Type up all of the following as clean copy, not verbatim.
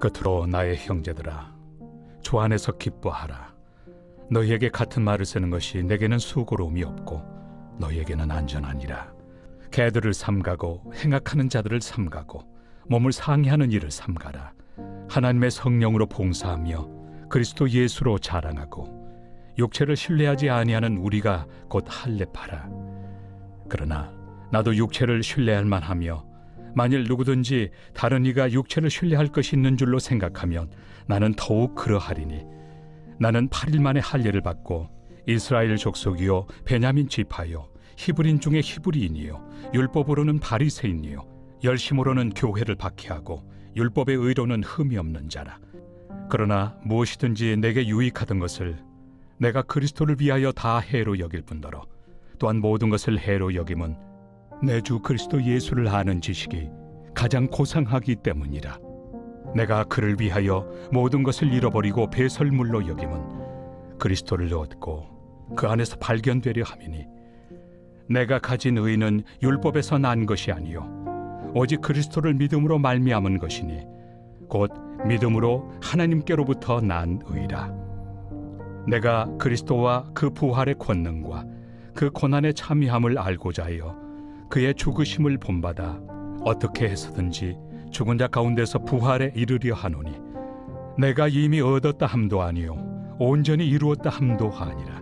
끝으로 나의 형제들아, 주 안에서 기뻐하라. 너희에게 같은 말을 쓰는 것이 내게는 수고로움이 없고 너희에게는 안전하니라. 개들을 삼가고 행악하는 자들을 삼가고 몸을 상해하는 일을 삼가라. 하나님의 성령으로 봉사하며 그리스도 예수로 자랑하고 육체를 신뢰하지 아니하는 우리가 곧 할례파라. 그러나 나도 육체를 신뢰할 만하며 만일 누구든지 다른 이가 육체를 신뢰할 것이 있는 줄로 생각하면 나는 더욱 그러하리니, 나는 8일 만에 할례를 받고 이스라엘 족속이요 베냐민 지파요 히브리인 중에 히브리인이요 율법으로는 바리새인이요 열심으로는 교회를 박해하고 율법의 의로는 흠이 없는 자라. 그러나 무엇이든지 내게 유익하던 것을 내가 그리스도를 위하여 다 해로 여길 뿐더러 또한 모든 것을 해로 여김은 내 주 그리스도 예수를 아는 지식이 가장 고상하기 때문이라. 내가 그를 위하여 모든 것을 잃어버리고 배설물로 여김은 그리스도를 얻고 그 안에서 발견되려 함이니, 내가 가진 의는 율법에서 난 것이 아니요 오직 그리스도를 믿음으로 말미암은 것이니 곧 믿음으로 하나님께로부터 난 의라. 내가 그리스도와 그 부활의 권능과 그 고난의 참여함을 알고자 하여 그의 죽으심을 본받아 어떻게 해서든지 죽은 자 가운데서 부활에 이르려 하노니, 내가 이미 얻었다 함도 아니요 온전히 이루었다 함도 아니라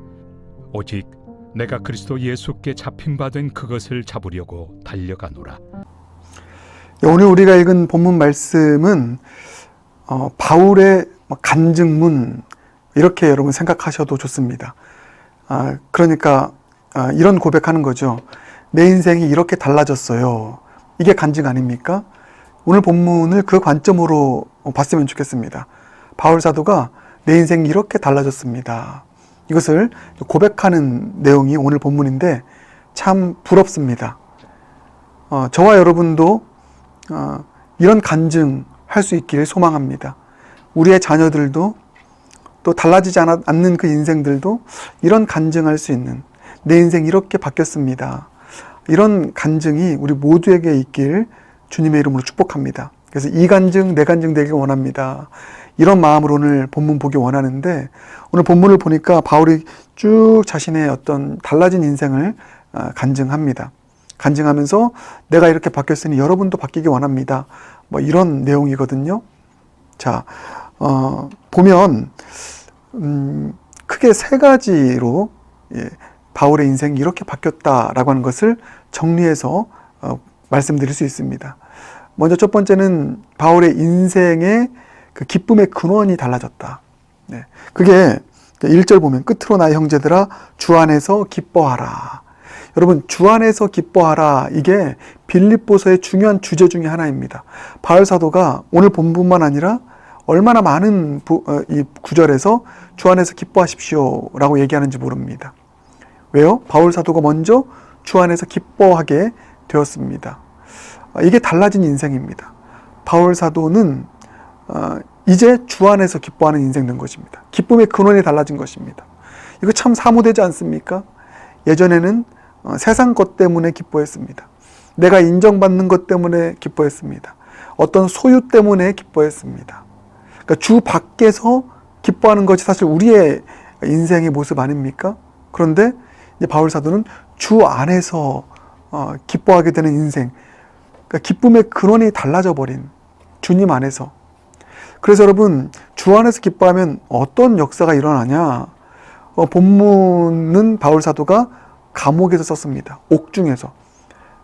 오직 내가 그리스도 예수께 잡힌 바 된 그것을 잡으려고 달려가노라. 오늘 우리가 읽은 본문 말씀은 바울의 간증문, 이렇게 여러분 생각하셔도 좋습니다. 그러니까 이런 고백하는 거죠. 내 인생이 이렇게 달라졌어요. 이게 간증 아닙니까? 오늘 본문을 그 관점으로 봤으면 좋겠습니다. 바울 사도가 내 인생이 이렇게 달라졌습니다. 이것을 고백하는 내용이 오늘 본문인데 참 부럽습니다. 저와 여러분도 이런 간증할 수 있기를 소망합니다. 우리의 자녀들도 또 달라지지 않는 그 인생들도 이런 간증할 수 있는, 내 인생 이렇게 바뀌었습니다, 이런 간증이 우리 모두에게 있길 주님의 이름으로 축복합니다. 그래서 이 간증, 내 간증 되길 원합니다. 이런 마음으로 오늘 본문 보기 원하는데, 오늘 본문을 보니까 바울이 쭉 자신의 어떤 달라진 인생을 간증합니다. 간증하면서 내가 이렇게 바뀌었으니 여러분도 바뀌기 원합니다, 이런 내용이거든요. 자, 보면 크게 세 가지로 바울의 인생이 이렇게 바뀌었다라고 하는 것을 정리해서 말씀드릴 수 있습니다. 먼저 첫 번째는 바울의 인생의 그 기쁨의 근원이 달라졌다. 그게 1절 보면 끝으로 나의 형제들아 주 안에서 기뻐하라. 여러분, 주 안에서 기뻐하라, 이게 빌립보서의 중요한 주제 중에 하나입니다. 바울 사도가 오늘 본문만 아니라 얼마나 많은 이 구절에서 주 안에서 기뻐하십시오 라고 얘기하는지 모릅니다. 왜요? 바울 사도가 먼저 주 안에서 기뻐하게 되었습니다. 이게 달라진 인생입니다. 바울 사도는 이제 주 안에서 기뻐하는 인생 된 것입니다. 기쁨의 근원이 달라진 것입니다. 이거 참 사모되지 않습니까? 예전에는 세상 것 때문에 기뻐했습니다. 내가 인정받는 것 때문에 기뻐했습니다. 어떤 소유 때문에 기뻐했습니다. 그러니까 주 밖에서 기뻐하는 것이 사실 우리의 인생의 모습 아닙니까? 그런데 이제 바울 사도는 주 안에서 기뻐하게 되는 인생, 그러니까 기쁨의 근원이 달라져 버린 주님 안에서. 그래서 여러분, 주 안에서 기뻐하면 어떤 역사가 일어나냐? 본문은 바울 사도가 감옥에서 썼습니다. 옥중에서.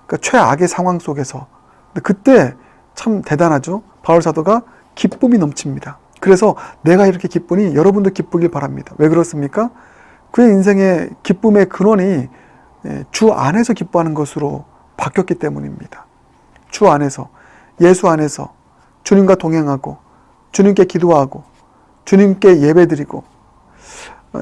그러니까 최악의 상황 속에서. 근데 그때 참 대단하죠? 바울 사도가 기쁨이 넘칩니다. 그래서 내가 이렇게 기쁘니 여러분도 기쁘길 바랍니다. 왜 그렇습니까? 그의 인생의 기쁨의 근원이 주 안에서 기뻐하는 것으로 바뀌었기 때문입니다. 주 안에서, 예수 안에서 주님과 동행하고 주님께 기도하고 주님께 예배드리고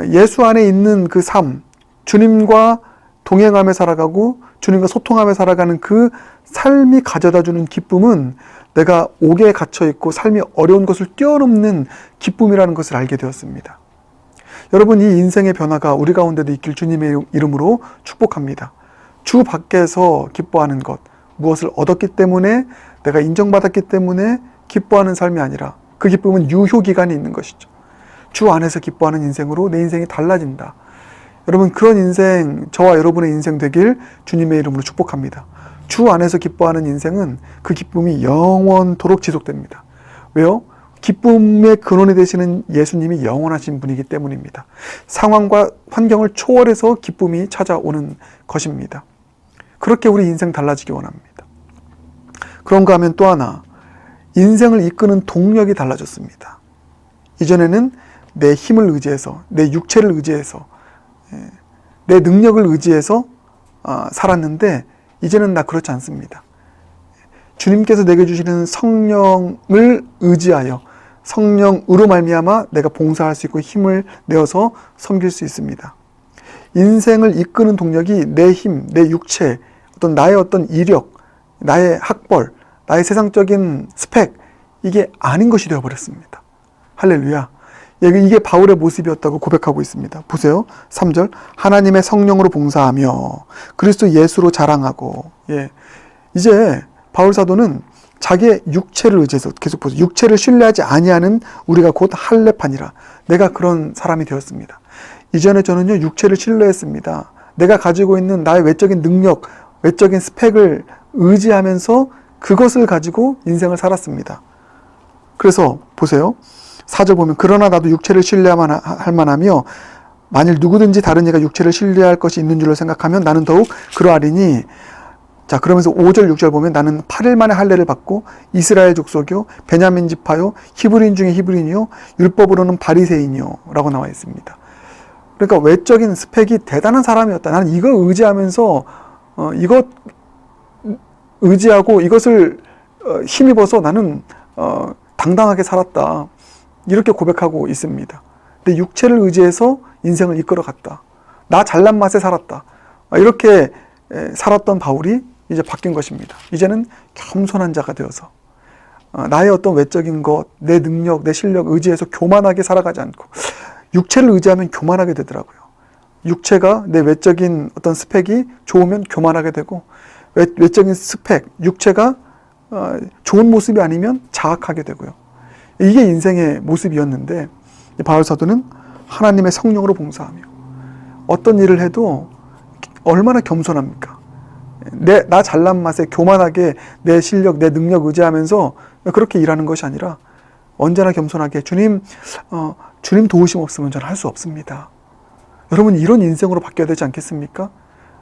예수 안에 있는 그 삶, 주님과 동행하며 살아가고 주님과 소통하며 살아가는 그 삶이 가져다주는 기쁨은 내가 옥에 갇혀있고 삶이 어려운 것을 뛰어넘는 기쁨이라는 것을 알게 되었습니다. 여러분, 이 인생의 변화가 우리 가운데도 있길 주님의 이름으로 축복합니다. 주 밖에서 기뻐하는 것, 무엇을 얻었기 때문에, 내가 인정받았기 때문에 기뻐하는 삶이 아니라 그 기쁨은 유효기간이 있는 것이죠. 주 안에서 기뻐하는 인생으로 내 인생이 달라진다. 여러분, 그런 인생, 저와 여러분의 인생 되길 주님의 이름으로 축복합니다. 주 안에서 기뻐하는 인생은 그 기쁨이 영원토록 지속됩니다. 왜요? 기쁨의 근원이 되시는 예수님이 영원하신 분이기 때문입니다. 상황과 환경을 초월해서 기쁨이 찾아오는 것입니다. 그렇게 우리 인생 달라지기 원합니다. 그런가 하면 또 하나, 인생을 이끄는 동력이 달라졌습니다. 이전에는 내 힘을 의지해서, 내 육체를 의지해서, 내 능력을 의지해서 살았는데 이제는 나 그렇지 않습니다. 주님께서 내게 주시는 성령을 의지하여 성령으로 말미암아 내가 봉사할 수 있고 힘을 내어서 섬길 수 있습니다. 인생을 이끄는 동력이 내 힘, 내 육체, 나의 어떤 이력, 나의 학벌, 나의 세상적인 스펙, 이게 아닌 것이 되어버렸습니다. 할렐루야. 이게 바울의 모습이었다고 고백하고 있습니다. 보세요. 3절. 하나님의 성령으로 봉사하며 그리스도 예수로 자랑하고. 이제 바울 사도는 자기의 육체를 의지해서 계속 보세요. 육체를 신뢰하지 아니하는 우리가 곧 할례파니라. 내가 그런 사람이 되었습니다. 이전에 저는요, 육체를 신뢰했습니다. 내가 가지고 있는 나의 외적인 능력, 외적인 스펙을 의지하면서 그것을 가지고 인생을 살았습니다. 그래서 보세요. 4절 보면 그러나 나도 육체를 신뢰할 만하며 만일 누구든지 다른 이가 육체를 신뢰할 것이 있는 줄로 생각하면 나는 더욱 그러하리니. 자, 그러면서 5절 6절 보면 나는 8일 만에 할례를 받고 이스라엘 족속이요 베냐민 지파요 히브리인 중에 히브리인이요 율법으로는 바리새인이요 라고 나와 있습니다. 그러니까 외적인 스펙이 대단한 사람이었다. 나는 이걸 의지하면서 이것 의지하고 이것을 힘입어서 나는 당당하게 살았다. 이렇게 고백하고 있습니다. 내 육체를 의지해서 인생을 이끌어갔다. 나 잘난 맛에 살았다. 이렇게 살았던 바울이 이제 바뀐 것입니다. 이제는 겸손한 자가 되어서 나의 어떤 외적인 것, 내 능력, 내 실력 의지해서 교만하게 살아가지 않고 육체를 의지하면 교만하게 되더라고요. 육체가 내 외적인 어떤 스펙이 좋으면 교만하게 되고 외적인 스펙, 육체가 좋은 모습이 아니면 자학하게 되고요. 이게 인생의 모습이었는데 바울 사도는 하나님의 성령으로 봉사하며 어떤 일을 해도 얼마나 겸손합니까? 나 잘난 맛에 교만하게 내 실력, 내 능력 의지하면서 그렇게 일하는 것이 아니라 언제나 겸손하게 주님 도우심 없으면 저는 할 수 없습니다. 여러분, 이런 인생으로 바뀌어야 되지 않겠습니까?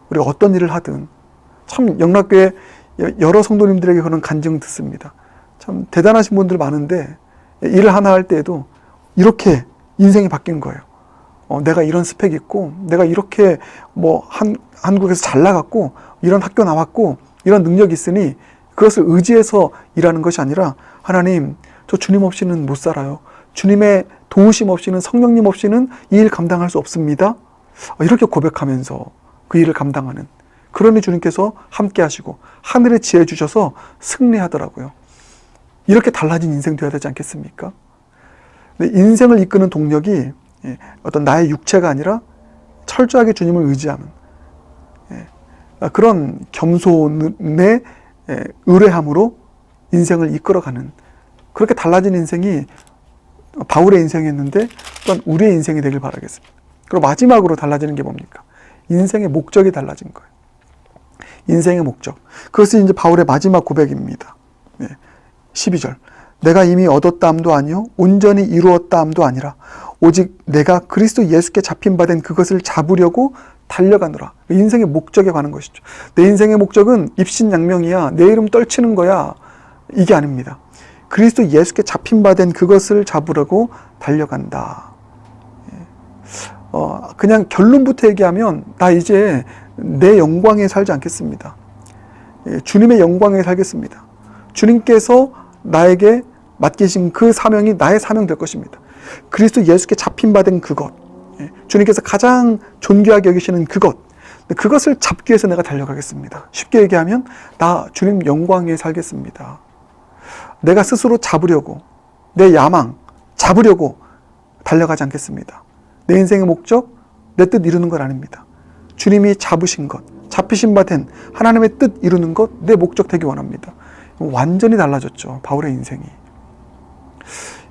우리 어떤 일을 하든 참 영락교회 여러 성도님들에게 그런 간증 듣습니다. 참 대단하신 분들 많은데 일을 하나 할 때에도 이렇게 인생이 바뀐 거예요. 내가 이런 스펙 있고 내가 이렇게 한국에서 잘 나갔고 이런 학교 나왔고 이런 능력이 있으니 그것을 의지해서 일하는 것이 아니라 하나님, 저 주님 없이는 못 살아요. 주님의 도우심 없이는, 성령님 없이는 이 일 감당할 수 없습니다. 이렇게 고백하면서 그 일을 감당하는, 그러니 주님께서 함께 하시고 하늘의 지혜 주셔서 승리하더라고요. 이렇게 달라진 인생 되어야 되지 않겠습니까? 인생을 이끄는 동력이 어떤 나의 육체가 아니라 철저하게 주님을 의지하는 그런 겸손의 의뢰함으로 인생을 이끌어가는, 그렇게 달라진 인생이 바울의 인생이었는데 또한 우리의 인생이 되길 바라겠습니다. 그리고 마지막으로 달라지는 게 뭡니까? 인생의 목적이 달라진 거예요. 인생의 목적. 그것이 이제 바울의 마지막 고백입니다. 12절. 내가 이미 얻었다함도 아니요 온전히 이루었다함도 아니라 오직 내가 그리스도 예수께 잡힌 바 된 그것을 잡으려고 달려가노라. 인생의 목적에 관한 것이죠. 내 인생의 목적은 입신양명이야, 내 이름 떨치는 거야, 이게 아닙니다. 그리스도 예수께 잡힌 바 된 그것을 잡으려고 달려간다. 그냥 결론부터 얘기하면 나 이제 내 영광에 살지 않겠습니다. 주님의 영광에 살겠습니다. 주님께서 나에게 맡기신 그 사명이 나의 사명 될 것입니다. 그리스도 예수께 잡힌 바 된 그것, 주님께서 가장 존귀하게 여기시는 그것을 잡기 위해서 내가 달려가겠습니다. 쉽게 얘기하면 나 주님 영광에 살겠습니다. 내가 스스로 잡으려고, 내 야망 잡으려고 달려가지 않겠습니다. 내 인생의 목적, 내 뜻 이루는 건 아닙니다. 주님이 잡으신 것, 잡히신 바 된 하나님의 뜻 이루는 것, 내 목적 되기 원합니다. 완전히 달라졌죠, 바울의 인생이.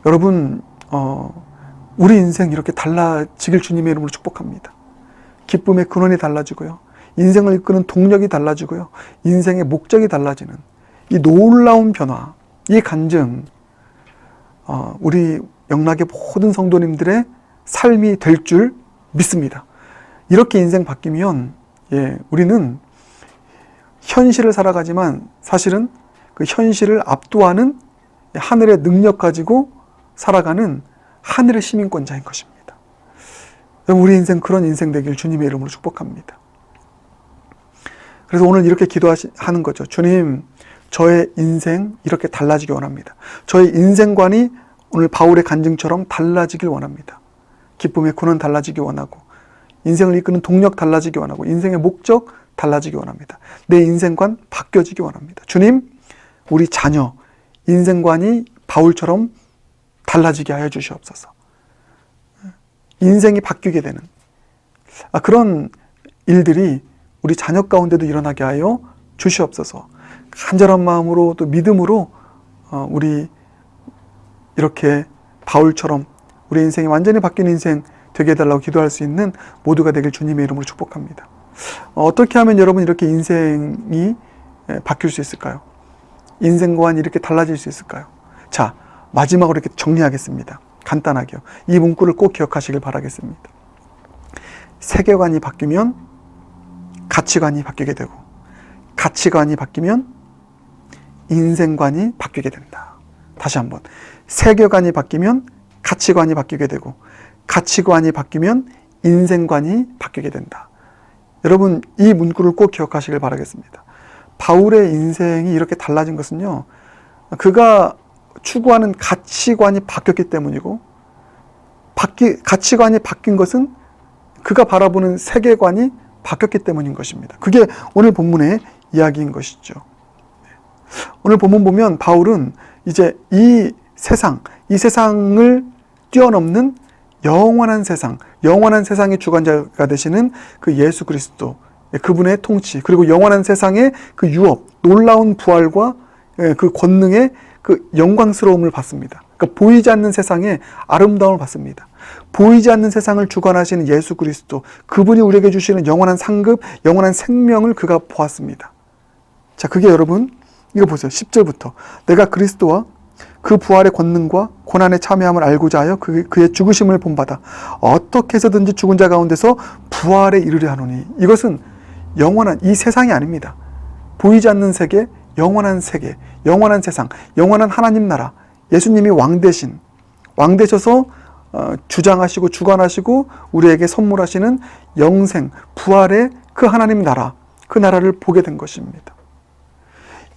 여러분, 우리 인생 이렇게 달라지길 주님의 이름으로 축복합니다. 기쁨의 근원이 달라지고요. 인생을 이끄는 동력이 달라지고요. 인생의 목적이 달라지는 이 놀라운 변화, 이 간증, 우리 영락의 모든 성도님들의 삶이 될 줄 믿습니다. 이렇게 인생 바뀌면 우리는 현실을 살아가지만 사실은 그 현실을 압도하는 하늘의 능력 가지고 살아가는 하늘의 시민권자인 것입니다. 우리 인생 그런 인생 되길 주님의 이름으로 축복합니다. 그래서 오늘 이렇게 기도하는 거죠. 주님, 저의 인생 이렇게 달라지기 원합니다. 저의 인생관이 오늘 바울의 간증처럼 달라지길 원합니다. 기쁨의 근원 달라지기 원하고, 인생을 이끄는 동력 달라지기 원하고, 인생의 목적 달라지기 원합니다. 내 인생관 바뀌어지기 원합니다. 주님, 우리 자녀 인생관이 바울처럼 달라지게 하여 주시옵소서. 인생이 바뀌게 되는 그런 일들이 우리 자녀 가운데도 일어나게 하여 주시옵소서. 간절한 마음으로 또 믿음으로 우리 이렇게 바울처럼 우리 인생이 완전히 바뀐 인생 되게 해달라고 기도할 수 있는 모두가 되길 주님의 이름으로 축복합니다. 어떻게 하면 여러분 이렇게 인생이 바뀔 수 있을까요? 인생관이 이렇게 달라질 수 있을까요? 자, 마지막으로 이렇게 정리하겠습니다. 간단하게요. 이 문구를 꼭 기억하시길 바라겠습니다. 세계관이 바뀌면 가치관이 바뀌게 되고, 가치관이 바뀌면 인생관이 바뀌게 된다. 다시 한번. 세계관이 바뀌면 가치관이 바뀌게 되고, 가치관이 바뀌면 인생관이 바뀌게 된다. 여러분, 이 문구를 꼭 기억하시길 바라겠습니다. 바울의 인생이 이렇게 달라진 것은요, 그가 추구하는 가치관이 바뀌었기 때문이고, 가치관이 바뀐 것은 그가 바라보는 세계관이 바뀌었기 때문인 것입니다. 그게 오늘 본문의 이야기인 것이죠. 오늘 본문 보면 바울은 이제 이 세상을 뛰어넘는 영원한 세상의 주관자가 되시는 그 예수 그리스도, 그분의 통치, 그리고 영원한 세상의 그 유업, 놀라운 부활과 그 권능의 그 영광스러움을 받습니다. 그러니까 보이지 않는 세상의 아름다움을 받습니다. 보이지 않는 세상을 주관하시는 예수 그리스도, 그분이 우리에게 주시는 영원한 상급, 영원한 생명을 그가 보았습니다. 자, 그게 여러분, 이거 보세요. 10절부터. 내가 그리스도와 그 부활의 권능과 고난에 참여함을 알고자 하여 그의 죽으심을 본받아 어떻게 해서든지 죽은 자 가운데서 부활에 이르려 하노니. 이것은 영원한 이 세상이 아닙니다. 보이지 않는 세계, 영원한 세상, 영원한 하나님 나라, 예수님이 왕 되셔서 주장하시고 주관하시고 우리에게 선물하시는 영생, 부활의 그 하나님 나라, 그 나라를 보게 된 것입니다.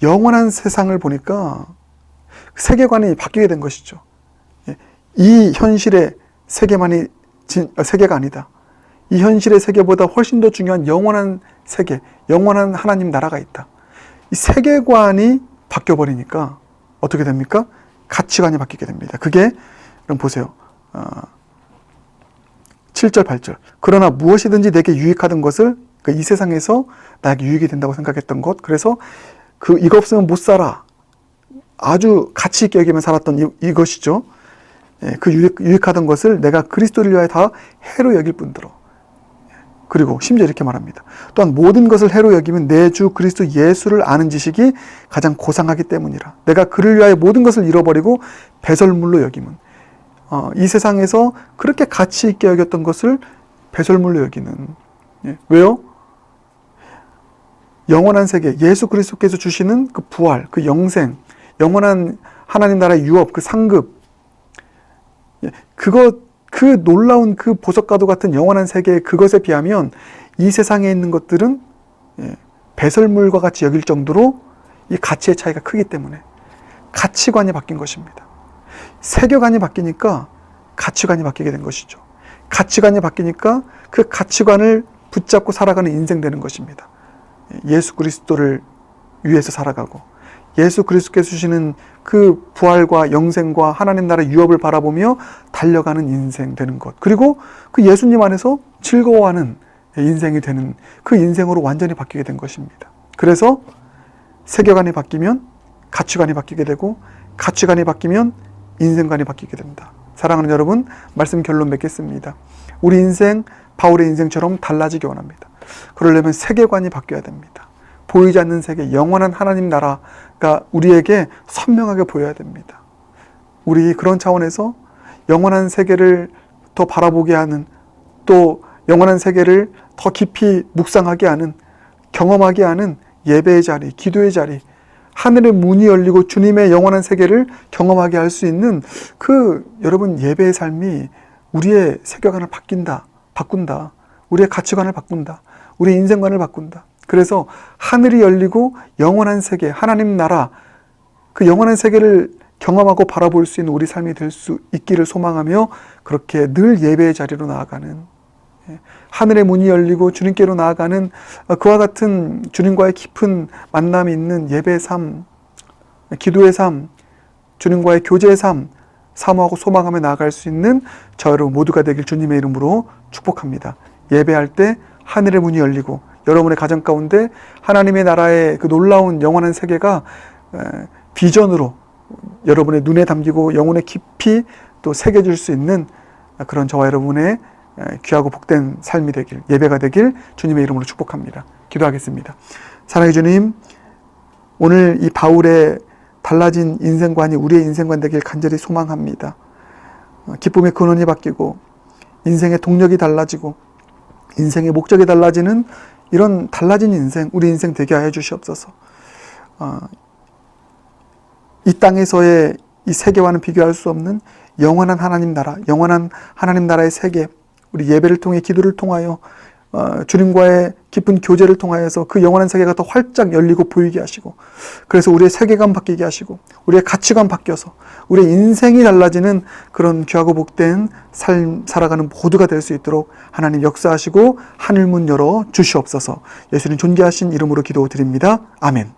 영원한 세상을 보니까 세계관이 바뀌게 된 것이죠. 이 현실의 세계만이 세계가 아니다. 이 현실의 세계보다 훨씬 더 중요한 영원한 세계, 영원한 하나님 나라가 있다. 이 세계관이 바뀌어버리니까 어떻게 됩니까? 가치관이 바뀌게 됩니다. 그게 그럼 보세요. 7절, 8절. 그러나 무엇이든지 내게 유익하던 것을, 이 세상에서 나에게 유익이 된다고 생각했던 것, 그래서 이거 없으면 못 살아. 아주 가치 있게 여기면 살았던 이것이죠. 그 유익하던 것을 내가 그리스도를 위하여 다 해로 여길 뿐더러. 그리고 심지어 이렇게 말합니다. 또한 모든 것을 해로 여기면 내 주 그리스도 예수를 아는 지식이 가장 고상하기 때문이라. 내가 그를 위하여 모든 것을 잃어버리고 배설물로 여김은. 이 세상에서 그렇게 가치 있게 여겼던 것을 배설물로 여기는. 왜요? 영원한 세계, 예수 그리스도께서 주시는 그 부활, 그 영생, 영원한 하나님 나라의 유업, 그 상급, 그 놀라운 그 보석과도 같은 영원한 세계, 그것에 비하면 이 세상에 있는 것들은 배설물과 같이 여길 정도로 이 가치의 차이가 크기 때문에 가치관이 바뀐 것입니다. 세계관이 바뀌니까 가치관이 바뀌게 된 것이죠. 가치관이 바뀌니까 그 가치관을 붙잡고 살아가는 인생 되는 것입니다. 예수 그리스도를 위해서 살아가고, 예수 그리스도께서 주시는 그 부활과 영생과 하나님 나라 유업을 바라보며 달려가는 인생 되는 것, 그리고 그 예수님 안에서 즐거워하는 인생이 되는 그 인생으로 완전히 바뀌게 된 것입니다. 그래서 세계관이 바뀌면 가치관이 바뀌게 되고, 가치관이 바뀌면 인생관이 바뀌게 됩니다. 사랑하는 여러분, 말씀 결론 맺겠습니다. 우리 인생 바울의 인생처럼 달라지기 원합니다. 그러려면 세계관이 바뀌어야 됩니다. 보이지 않는 세계, 영원한 하나님 나라가 우리에게 선명하게 보여야 됩니다. 우리 그런 차원에서 영원한 세계를 더 바라보게 하는, 또 영원한 세계를 더 깊이 묵상하게 하는, 경험하게 하는 예배의 자리, 기도의 자리, 하늘의 문이 열리고 주님의 영원한 세계를 경험하게 할 수 있는 여러분 예배의 삶이 우리의 세계관을 바꾼다. 우리의 가치관을 바꾼다. 우리의 인생관을 바꾼다. 그래서 하늘이 열리고 영원한 세계, 하나님 나라, 그 영원한 세계를 경험하고 바라볼 수 있는 우리 삶이 될 수 있기를 소망하며 그렇게 늘 예배의 자리로 나아가는, 하늘의 문이 열리고 주님께로 나아가는 그와 같은 주님과의 깊은 만남이 있는 예배의 삶, 기도의 삶, 주님과의 교제의 삶, 사모하고 소망하며 나아갈 수 있는 저 여러분 모두가 되길 주님의 이름으로 축복합니다. 예배할 때 하늘의 문이 열리고 여러분의 가정 가운데 하나님의 나라의 그 놀라운 영원한 세계가 비전으로 여러분의 눈에 담기고 영혼에 깊이 또 새겨질 수 있는 그런 저와 여러분의 귀하고 복된 삶이 되길, 예배가 되길 주님의 이름으로 축복합니다. 기도하겠습니다. 사랑의 주님, 오늘 이 바울의 달라진 인생관이 우리의 인생관 되길 간절히 소망합니다. 기쁨의 근원이 바뀌고 인생의 동력이 달라지고 인생의 목적이 달라지는 이런 달라진 인생, 우리 인생 되게 하여 주시옵소서. 이 땅에서의 이 세계와는 비교할 수 없는 영원한 하나님 나라, 영원한 하나님 나라의 세계, 우리 예배를 통해 기도를 통하여 주님과의 깊은 교제를 통하여서 그 영원한 세계가 더 활짝 열리고 보이게 하시고, 그래서 우리의 세계관 바뀌게 하시고 우리의 가치관 바뀌어서 우리의 인생이 달라지는 그런 귀하고 복된 삶 살아가는 모두가 될 수 있도록 하나님 역사하시고 하늘문 열어 주시옵소서. 예수님 존귀하신 이름으로 기도드립니다. 아멘.